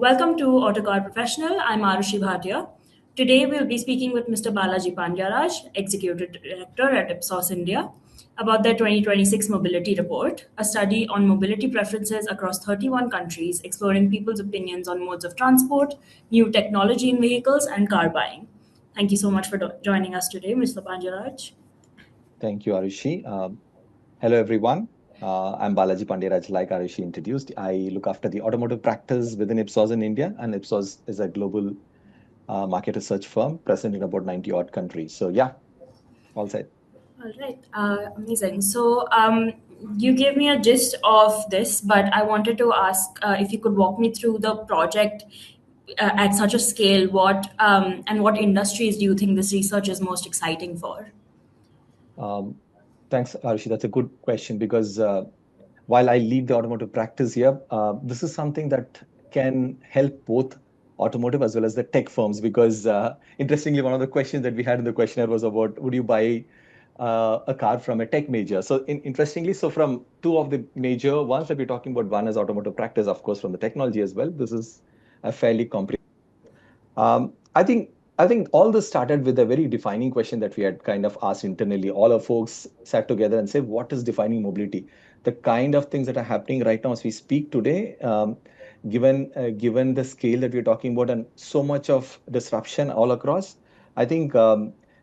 Welcome to Autocar Professional. I'm Arushi Bhatia. Today we'll be speaking with Mr. Balaji Pandya Raj, Executive Director at Ipsos India, about their 2026 Mobility Report, a study on mobility preferences across 31 countries, exploring people's opinions on modes of transport, new technology in vehicles, and car buying. Thank you so much for joining us today, Mr. Pandya Raj. Thank you, Arushi. Hello, everyone. I'm Balaji Pandya Raj, like Arushi introduced. I look after the automotive practice within Ipsos in India, and Ipsos is a global market research firm present in about 90 odd countries. So, yeah, all set. All right, amazing. You gave me a gist of this, but I wanted to ask if you could walk me through the project at such a scale. What industries do you think this research is most exciting for? Um, Thanks, Arushi. That's a good question because while I lead the automotive practice here, this is something that can help both automotive as well as the tech firms. Because interestingly, one of the questions that we had in the questionnaire was about would you buy a car from a tech major? So, interestingly, so from two of the major ones that we're talking about, one is automotive practice, of course, from the technology as well. This is a fairly comprehensive. I think all this started with a very defining question that we had kind of asked internally. All our folks sat together and said, "What is defining mobility?" The kind of things that are happening right now as we speak today, given the scale that we're talking about and so much of disruption all across, I think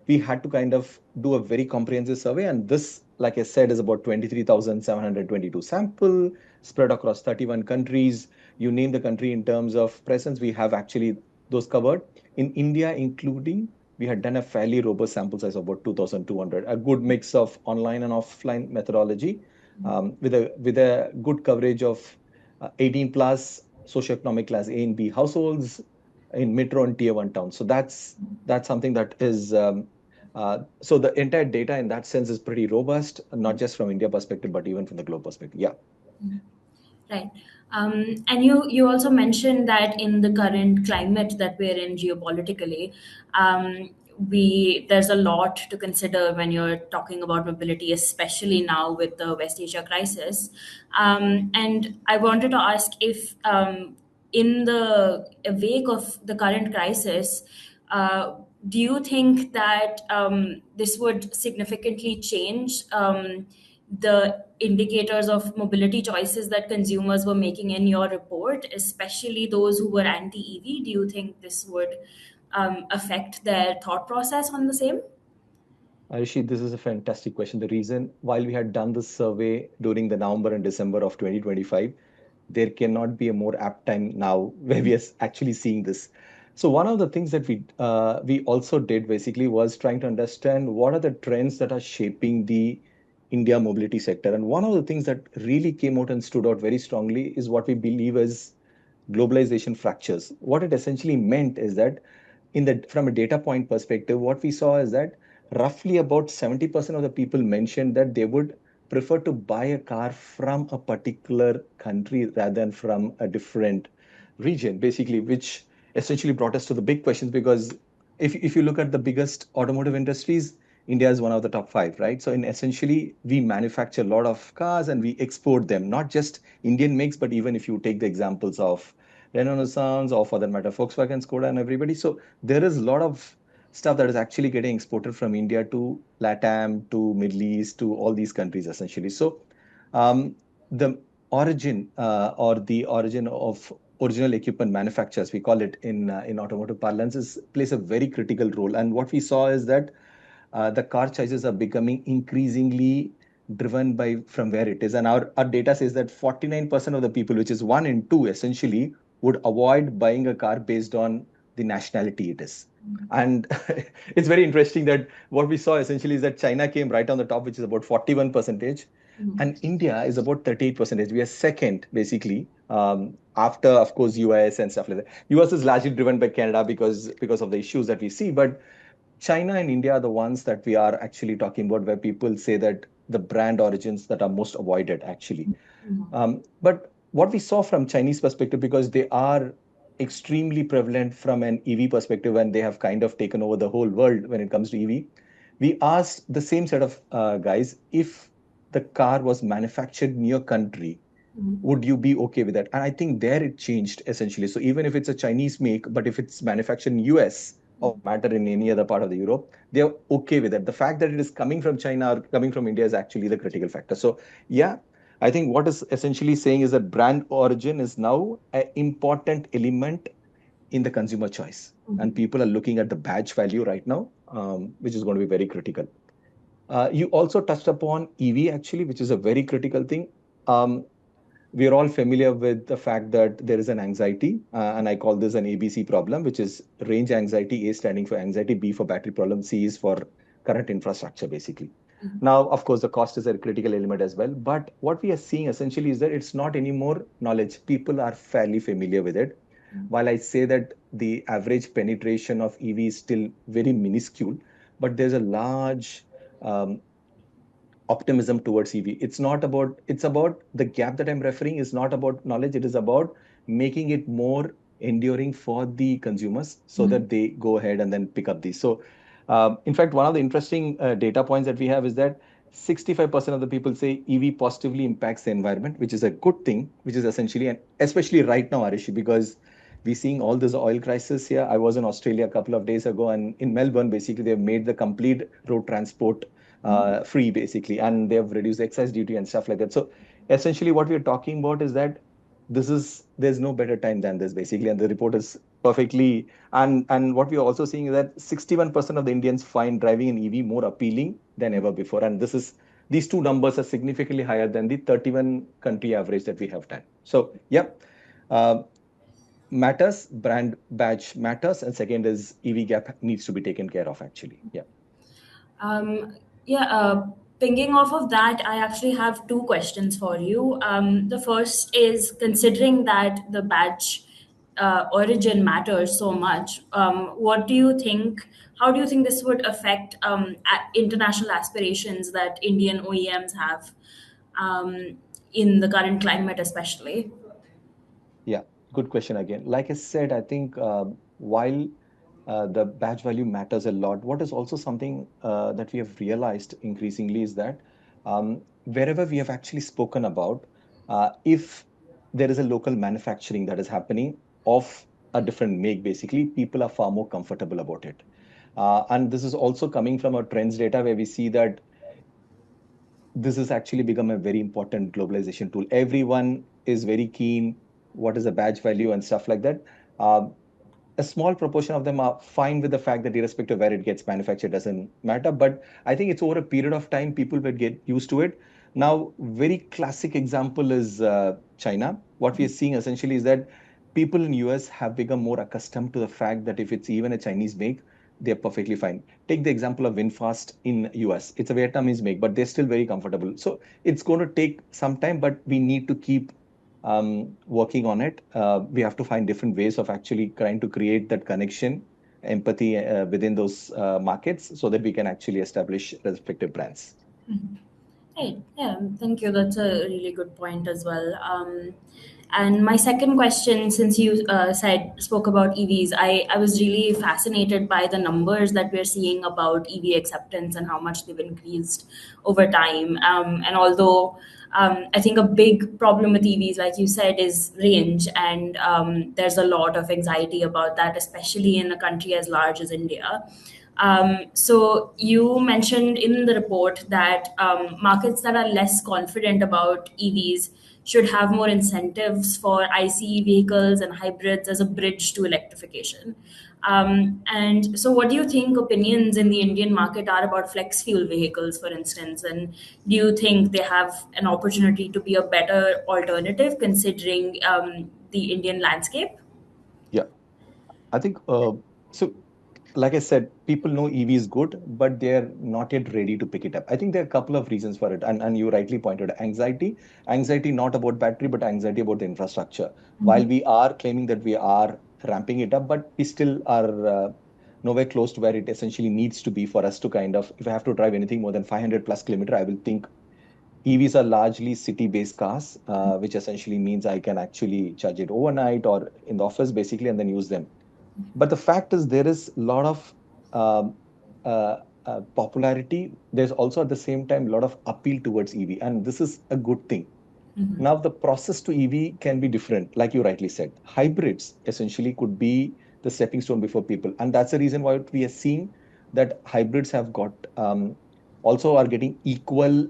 we had to kind of do a very comprehensive survey. And this, like I said, is about 23,722 sample spread across 31 countries. You name the country in terms of presence, we have actually those covered. In India, including, we had done a fairly robust sample size of about 2,200, a good mix of online and offline methodology, with a good coverage of 18 plus socioeconomic class A and B households in metro and tier one towns. So that's something that is so the entire data in that sense is pretty robust, not just from India perspective, but even from the globe perspective. Yeah. Right. And you also mentioned that in the current climate that we're in geopolitically, there's a lot to consider when you're talking about mobility, especially now with the West Asia crisis. And I wanted to ask if, in the wake of the current crisis, do you think that this would significantly change the indicators of mobility choices that consumers were making in your report, especially those who were anti-EV? Do you think this would affect their thought process on the same? Ayushi, this is a fantastic question. The reason, while we had done this survey during the November and December of 2025, there cannot be a more apt time now where we are actually seeing this. So one of the things that we also did basically was trying to understand what are the trends that are shaping the India mobility sector. And one of the things that really came out and stood out very strongly is what we believe is globalization fractures. What it essentially meant is that from a data point perspective, what we saw is that roughly about 70% of the people mentioned that they would prefer to buy a car from a particular country rather than from a different region, basically, which essentially brought us to the big questions. Because if you look at the biggest automotive industries, India is one of the top five, right? So in essentially, we manufacture a lot of cars and we export them, not just Indian makes, but even if you take the examples of Renaissance or for that matter, Volkswagen, Skoda, and everybody. So there is a lot of stuff that is actually getting exported from India to LATAM, to Middle East, to all these countries essentially. So the origin of original equipment manufacturers, we call it in automotive parlance, plays a very critical role. And what we saw is that the car choices are becoming increasingly driven by from where it is. And our data says that 49% of the people, which is one in two essentially, would avoid buying a car based on the nationality it is. And it's very interesting that what we saw essentially is that China came right on the top, which is about 41 percentage, and India is about 38 percentage. We are second, basically, after, of course, US and stuff like that. US is largely driven by Canada because of the issues that we see, but China and India are the ones that we are actually talking about, where people say that the brand origins that are most avoided, actually. But what we saw from Chinese perspective, because they are extremely prevalent from an EV perspective, and they have kind of taken over the whole world when it comes to EV, we asked the same set of guys if the car was manufactured near country, Would you be okay with that? And I think there it changed essentially. So even if it's a Chinese make, but if it's manufactured in US or matter in any other part of the Europe, they're okay with it. The fact that it is coming from China or coming from India is actually the critical factor. So yeah, I think what is essentially saying is that brand origin is now an important element in the consumer choice. And people are looking at the badge value right now, which is going to be very critical. You also touched upon EV actually, which is a very critical thing. Um, we are all familiar with the fact that there is an anxiety, and I call this an ABC problem, which is range anxiety, A standing for anxiety, B for battery problem, C is for current infrastructure, basically. Now, of course, the cost is a critical element as well. But what we are seeing essentially is that it's not anymore knowledge. People are fairly familiar with it. While I say that the average penetration of EV is still very minuscule, but there's a large um, optimism towards EV. It's about the gap that I'm referring is not about knowledge. It is about making it more enduring for the consumers so that they go ahead and then pick up these. So, in fact, one of the interesting data points that we have is that 65% of the people say EV positively impacts the environment, which is a good thing, which is essentially, and especially right now, Arishi, because we're seeing all this oil crisis here. I was in Australia a couple of days ago, and in Melbourne, basically, they've made the complete road transport free basically, and they have reduced excise duty and stuff like that. So essentially what we're talking about is that there's no better time than this basically, and the report is perfectly. And what we're also seeing is that 61% of the Indians find driving an EV more appealing than ever before, and these two numbers are significantly higher than the 31 country average that we have done. So yeah, uh, matters, brand badge matters, and second is EV gap needs to be taken care of actually. Yeah. Um, yeah, pinging off of that, I actually have two questions for you. The first is considering that the badge origin matters so much, what do you think? How do you think this would affect international aspirations that Indian OEMs have um, in the current climate, especially? Yeah, good question again. Like I said, I think while the badge value matters a lot, what is also something that we have realized increasingly is that wherever we have actually spoken about, if there is a local manufacturing that is happening of a different make, basically, people are far more comfortable about it. And this is also coming from our trends data where we see that this has actually become a very important globalization tool. Everyone is very keen. What is the badge value and stuff like that? Uh, a small proportion of them are fine with the fact that irrespective of where it gets manufactured doesn't matter. But I think it's over a period of time people will get used to it. Now, very classic example is China. What we are seeing essentially is that people in US have become more accustomed to the fact that if it's even a Chinese make, they're perfectly fine. Take the example of VinFast in US. It's a Vietnamese make, but they're still very comfortable. So it's going to take some time, but we need to keep working on it. We have to find different ways of actually trying to create that connection, empathy within those markets so that we can actually establish respective brands. Right. Yeah, thank you. That's a really good point as well. And my second question, since you spoke about EVs, I was really fascinated by the numbers that we're seeing about EV acceptance and how much they've increased over time. And although I think a big problem with EVs, like you said, is range, and there's a lot of anxiety about that, especially in a country as large as India. So you mentioned in the report that markets that are less confident about EVs should have more incentives for ICE vehicles and hybrids as a bridge to electrification. And so, what do you think opinions in the Indian market are about flex fuel vehicles, for instance? And do you think they have an opportunity to be a better alternative considering the Indian landscape? Yeah, I think so. Like I said, people know EV is good, but they're not yet ready to pick it up. I think there are a couple of reasons for it. And you rightly pointed anxiety. Anxiety not about battery, but anxiety about the infrastructure. While we are claiming that we are ramping it up, but we still are nowhere close to where it essentially needs to be for us to kind of, if I have to drive anything more than 500 plus kilometer, I will think EVs are largely city-based cars, which essentially means I can actually charge it overnight or in the office basically and then use them. But the fact is, there is a lot of um, popularity. There's also at the same time a lot of appeal towards EV, and this is a good thing. Now, the process to EV can be different, like you rightly said. Hybrids essentially could be the stepping stone before people. And that's the reason why we are seeing that hybrids have got also are getting equal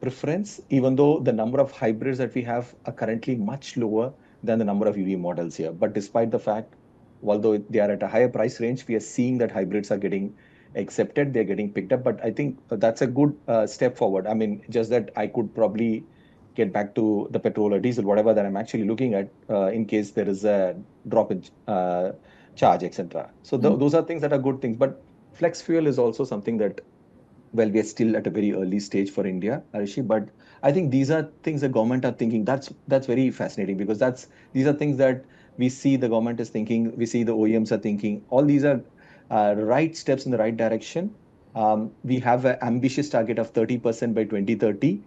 preference, even though the number of hybrids that we have are currently much lower than the number of EV models here. But despite the fact, although they are at a higher price range, we are seeing that hybrids are getting accepted, they're getting picked up. But I think that's a good step forward. I mean, just that I could probably get back to the petrol or diesel, whatever that I'm actually looking at, in case there is a drop in charge, etc. So those are things that are good things. But flex fuel is also something that, well, we are still at a very early stage for India, Arishi. But I think these are things the government are thinking. That's very fascinating, because these are things that we see the government is thinking. We see the OEMs are thinking. All these are right steps in the right direction. We have an ambitious target of 30% by 2030.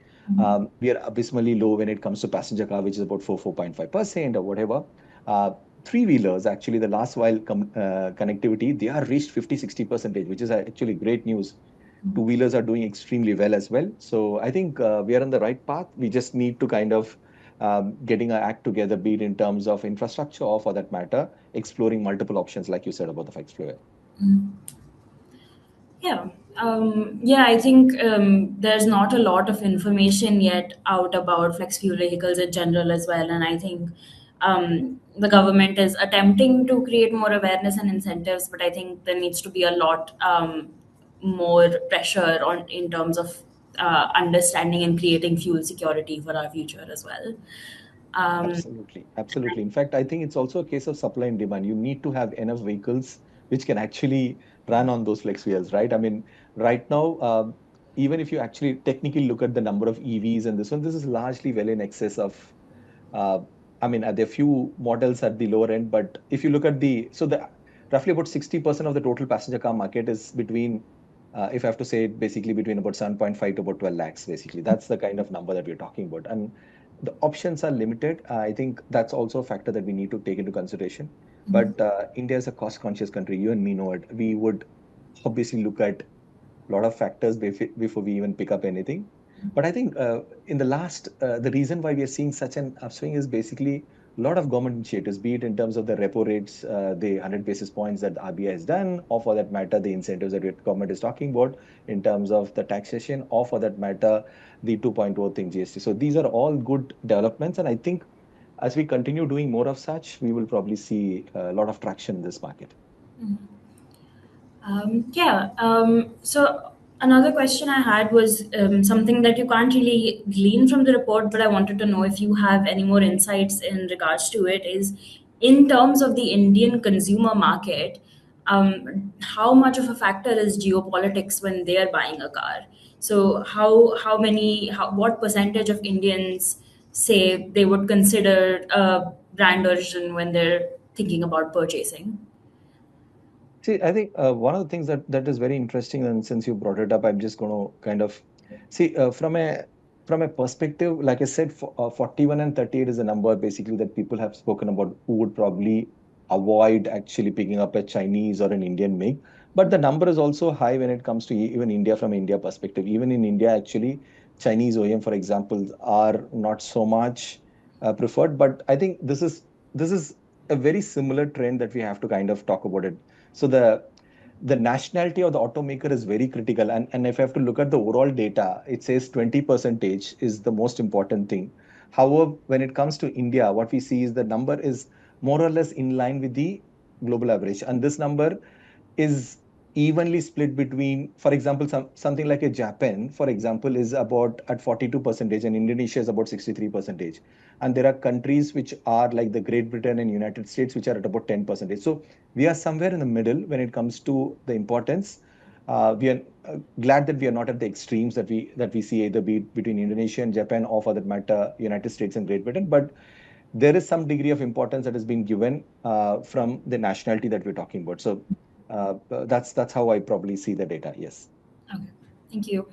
We are abysmally low when it comes to passenger car, which is about 4.5% or whatever. Uh, Three-wheelers, actually, the last mile connectivity, they are reached 50-60%, which is actually great news. Two-wheelers are doing extremely well as well. So I think we are on the right path. We just need to kind of getting our act together, be it in terms of infrastructure or, for that matter, exploring multiple options, like you said about the flex fuel. Yeah. Yeah, I think there's not a lot of information yet out about flex fuel vehicles in general as well. And I think the government is attempting to create more awareness and incentives, but I think there needs to be a lot more pressure on in terms of understanding and creating fuel security for our future as well. Um, Absolutely. Absolutely. In fact, I think it's also a case of supply and demand. You need to have enough vehicles which can actually run on those flex fuels, right? I mean, right now, even if you actually technically look at the number of EVs and this one, this is largely well in excess of, uh, I mean, there are few models at the lower end, but if you look at the roughly about 60% of the total passenger car market is between, if I have to say it, basically between about 7.5 to about 12 lakhs, basically. That's the kind of number that we're talking about. And the options are limited. I think that's also a factor that we need to take into consideration. But India is a cost-conscious country. You and me know it. We would obviously look at a lot of factors before we even pick up anything. But I think the reason why we are seeing such an upswing is basically a lot of government initiatives, be it in terms of the repo rates, the 100 basis points that the RBI has done, or for that matter, the incentives that the government is talking about in terms of the taxation, or for that matter, the 2.0 thing, GST. So these are all good developments. And I think as we continue doing more of such, we will probably see a lot of traction in this market. Yeah. So another question I had was something that you can't really glean from the report, but I wanted to know if you have any more insights in regards to it. Is in terms of the Indian consumer market, how much of a factor is geopolitics when they are buying a car? So what percentage of Indians say they would consider a brand origin when they're thinking about purchasing? See, I think one of the things that is very interesting, and since you brought it up, I'm just going to kind of see from a perspective, like I said, 41 and 38 is a number basically that people have spoken about who would probably avoid actually picking up a Chinese or an Indian make. But the number is also high when it comes to even India from India perspective. Even in India, actually, Chinese OEM, for example, are not so much preferred. But I think this is a very similar trend that we have to kind of talk about it. So the nationality of the automaker is very critical. And if I have to look at the overall data, it says 20% is the most important thing. However, when it comes to India, what we see is the number is more or less in line with the global average. And this number is evenly split between, for example, something like a Japan, for example, is about at 42%, and Indonesia is about 63%. And there are countries which are like the Great Britain and United States, which are at about 10%. So we are somewhere in the middle when it comes to the importance. We are glad that we are not at the extremes that we see either between Indonesia and Japan, or for that matter, United States and Great Britain. But there is some degree of importance that has been given from the nationality that we're talking about. So that's how I probably see the data. Yes. Okay, thank you.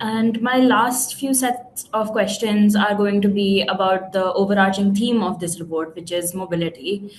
And my last few sets of questions are going to be about the overarching theme of this report, which is mobility.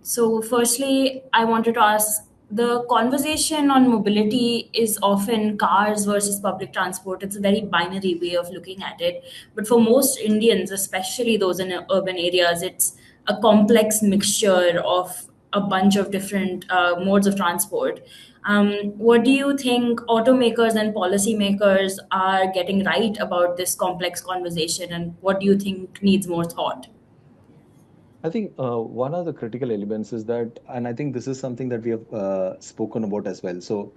So, firstly, I wanted to ask the conversation on mobility is often cars versus public transport. It's a very binary way of looking at it. But for most Indians, especially those in urban areas, it's a complex mixture of a bunch of different modes of transport. What do you think automakers and policymakers are getting right about this complex conversation, and what do you think needs more thought? I think one of the critical elements is that, and I think this is something that we have spoken about as well. So,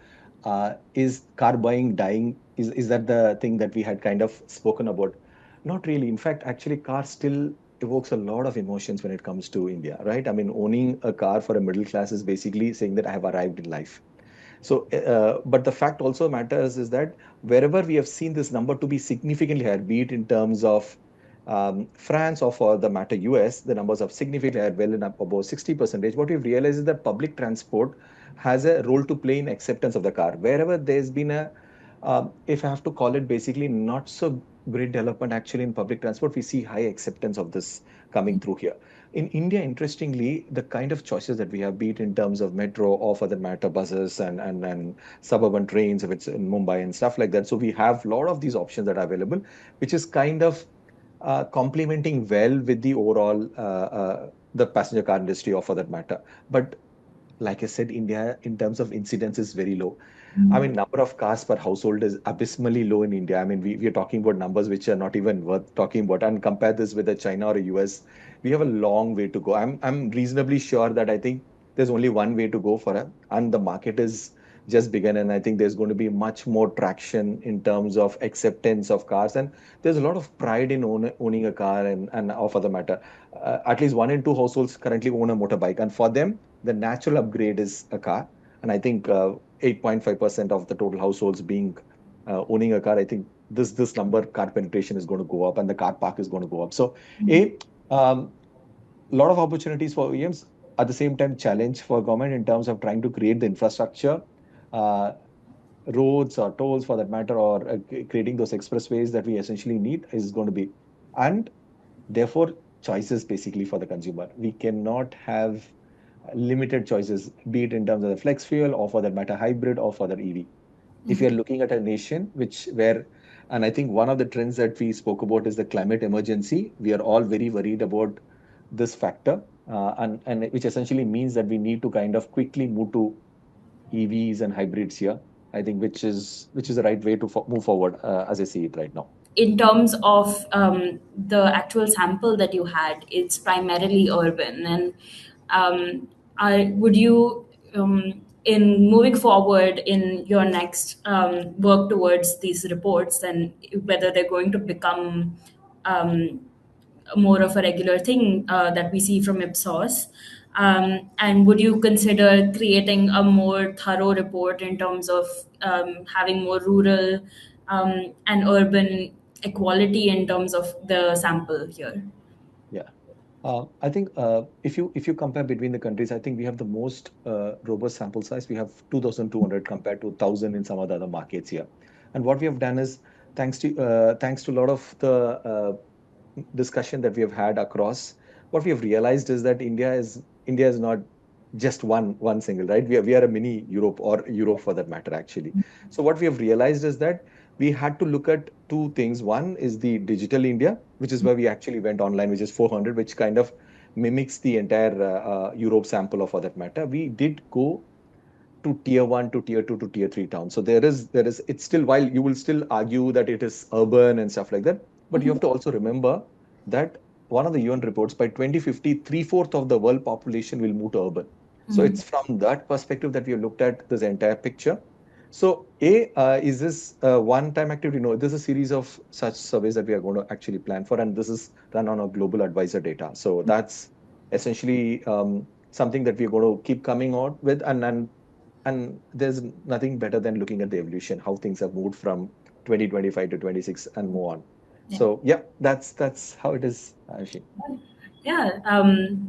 is car buying dying? Is that the thing that we had kind of spoken about? Not really. In fact, actually, car still evokes a lot of emotions when it comes to India, right? I mean, owning a car for a middle class is basically saying that I have arrived in life. So, but the fact also matters is that wherever we have seen this number to be significantly higher, be it in terms of France or for the matter US, the numbers are significantly higher, well and up above 60%. What we've realized is that public transport has a role to play in acceptance of the car. Wherever there's been a, if I have to call it basically not so great development actually in public transport, we see high acceptance of this coming through here. In India, interestingly, the kind of choices that we have, be it in terms of metro or for the matter buses and suburban trains, if it's in Mumbai and stuff like that. So we have a lot of these options that are available, which is kind of complementing well with the overall the passenger car industry or for that matter. But like I said, India in terms of incidence is very low. I mean, number of cars per household is abysmally low in India. I mean, we are talking about numbers which are not even worth talking about. And compare this with a China or a US, we have a long way to go. I'm reasonably sure that I think there's only one way to go for it, and the market is just begun. And I think there's going to be much more traction in terms of acceptance of cars. And there's a lot of pride in owning a car and or for the matter, at least one in two households currently own a motorbike. And for them, the natural upgrade is a car. And I think 8.5% of the total households being owning a car, I think this number car penetration is going to go up and the car park is going to go up. So a lot of opportunities for OEMs, at the same time challenge for government in terms of trying to create the infrastructure, uh, roads or tolls for that matter, or creating those expressways that we essentially need is going to be, and therefore choices basically for the consumer. We cannot have limited choices, be it in terms of the flex fuel or for that matter hybrid or for the EV. If you're looking at a nation which where, and I think one of the trends that we spoke about is the climate emergency. We are all very worried about this factor, and which essentially means that we need to kind of quickly move to EVs and hybrids here. I think which is the right way to move forward, as I see it right now. In terms of the actual sample that you had, it's primarily urban. And would you, in moving forward in your next work towards these reports, and whether they're going to become um, more of a regular thing that we see from Ipsos? And would you consider creating a more thorough report in terms of having more rural and urban equality in terms of the sample here? Yeah. I think if you compare between the countries, I think we have the most robust sample size. We have 2,200 compared to 1,000 in some of the other markets here. And what we have done is thanks to a lot of the discussion that we have had across, what we have realized is that India is not just one single, right? We are a mini Europe or Europe for that matter, actually. So what we have realized is that we had to look at two things. One is the digital India, which is where we actually went online, which is 400, which kind of mimics the entire Europe sample or for that matter. We did go to tier one to tier two to tier three towns. So there is it's still, while you will still argue that it is urban and stuff like that, but you have to also remember that one of the UN reports by 2050, three-fourths of the world population will move to urban. So it's from that perspective that we have looked at this entire picture. So is this a one-time activity? No, this is a series of such surveys that we are going to actually plan for, and this is run on a global advisor data. So that's essentially something that we're going to keep coming out with, and there's nothing better than looking at the evolution, how things have moved from 2025 to 26 and more on. Yeah. So yeah, that's how it is, Ayushi. Yeah,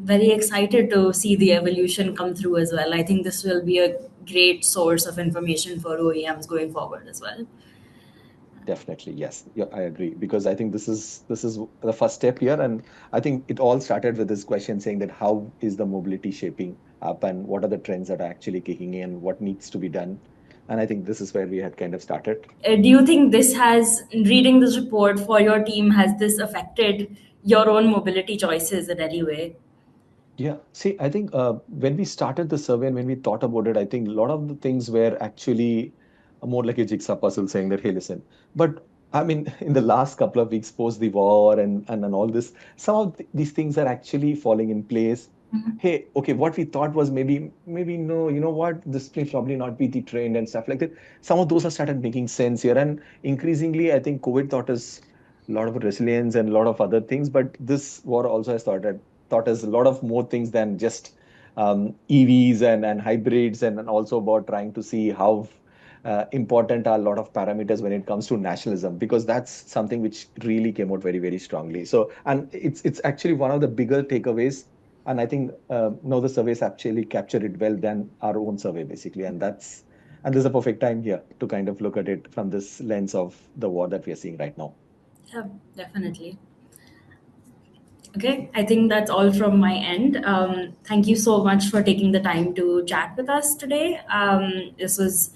very excited to see the evolution come through as well. I think this will be a great source of information for OEMs going forward as well. Definitely, yes. Yeah, I agree because I think this is the first step here, and I think it all started with this question saying that how is the mobility shaping up and what are the trends that are actually kicking in, what needs to be done. And I think this is where we had kind of started. Do you think this has, reading this report for your team, has this affected your own mobility choices in any way? Yeah, see, I think when we started the survey and when we thought about it, I think a lot of the things were actually more like a jigsaw puzzle saying that, hey, listen. But I mean, in the last couple of weeks post the war and all this, some of these things are actually falling in place. Hey, okay, what we thought was maybe no, you know what, this may probably not be the trend and stuff like that. Some of those have started making sense here. And increasingly, I think COVID taught us a lot of resilience and a lot of other things, but this war also has taught us a lot of more things than just EVs and hybrids, and also about trying to see how important are a lot of parameters when it comes to nationalism, because that's something which really came out very, very strongly. So, and it's actually one of the bigger takeaways. And I think now the surveys actually capture it well than our own survey, basically. And this is a perfect time here to kind of look at it from this lens of the war that we are seeing right now. Yeah, definitely. Okay, I think that's all from my end. Thank you so much for taking the time to chat with us today. This was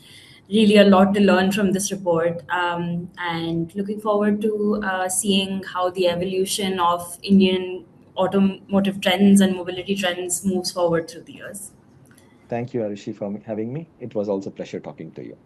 really a lot to learn from this report, and looking forward to seeing how the evolution of Indian automotive trends and mobility trends moves forward through the years. Thank you, Arishi, for having me. It was also a pleasure talking to you.